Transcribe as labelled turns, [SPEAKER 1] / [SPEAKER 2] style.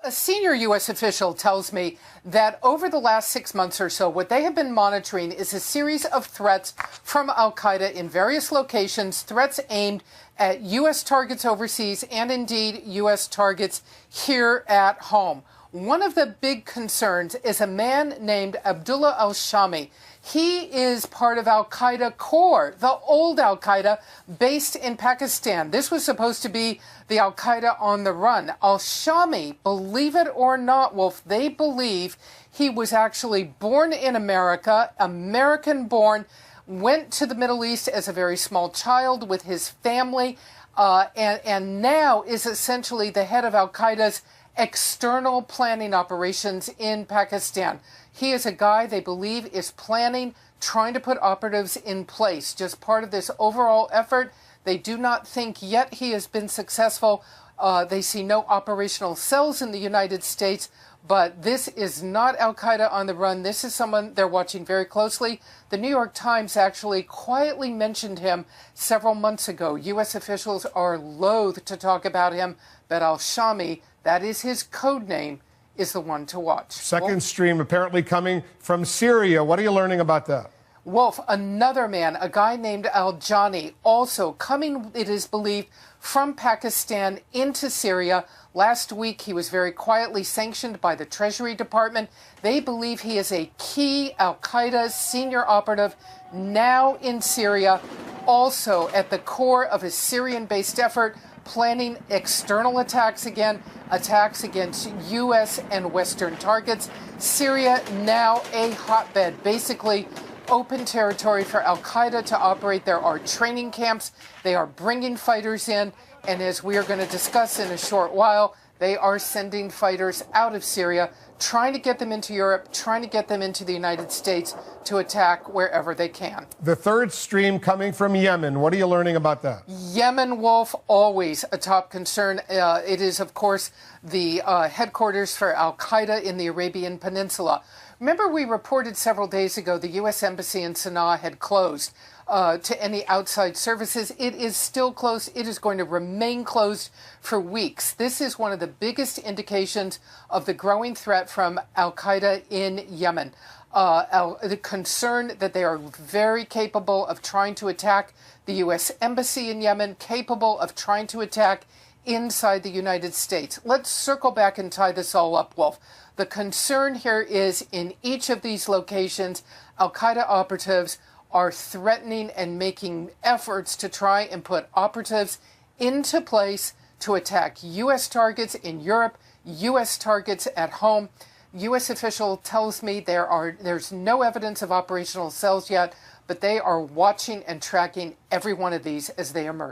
[SPEAKER 1] A senior U.S. official tells me that over the last 6 months or so, what they have been monitoring is a series of threats from Al-Qaeda in various locations, threats aimed at U.S. targets overseas and indeed U.S. targets here at home. One of the big concerns is a man named Abdullah al-Shami. He is part of Al-Qaeda core, the old Al-Qaeda based in Pakistan. This was supposed to be the Al-Qaeda on the run. Al-Shami, believe it or not, Wolf, they believe he was actually born in America, American-born, went to the Middle East as a very small child with his family, and now is essentially the head of Al-Qaeda's external planning operations in Pakistan. He is a guy they believe is planning, trying to put operatives in place, just part of this overall effort. They do not think yet he has been successful. They see no operational cells in the United States, but this is not Al-Qaeda on the run. This is someone they're watching very closely. The New York Times actually quietly mentioned him several months ago. U.S. officials are loath to talk about him, but Al-Shami, that is his code name, is the one to watch.
[SPEAKER 2] Second stream apparently coming from Syria. What are you learning about that?
[SPEAKER 1] Wolf, another man, a guy named Al-Jani, also coming, it is believed, from Pakistan into Syria. Last week, he was very quietly sanctioned by the Treasury Department. They believe he is a key Al-Qaeda senior operative now in Syria, also at the core of a Syrian-based effort, planning external attacks against U.S. and Western targets. Syria now a hotbed, basically open territory for Al-Qaeda to operate. There are training camps. They are bringing fighters in. And as we are going to discuss in a short while, they are sending fighters out of Syria, trying to get them into Europe, trying to get them into the United States to attack wherever they can.
[SPEAKER 2] The third stream coming from Yemen. What are you learning about that?
[SPEAKER 1] Yemen, Wolf, always a top concern. It is, of course, the headquarters for Al-Qaeda in the Arabian Peninsula. Remember, we reported several days ago the U.S. Embassy in Sana'a had closed to any outside services. It is still closed. It is going to remain closed for weeks. This is one of the biggest indications of the growing threat from Al-Qaeda in Yemen. The concern that they are very capable of trying to attack the U.S. Embassy in Yemen, capable of trying to attack inside the United States. Let's circle back and tie this all up, Wolf. The concern here is in each of these locations, Al-Qaeda operatives are threatening and making efforts to try and put operatives into place to attack U.S. targets in Europe, U.S. targets at home. U.S. official tells me there's no evidence of operational cells yet, but they are watching and tracking every one of these as they emerge.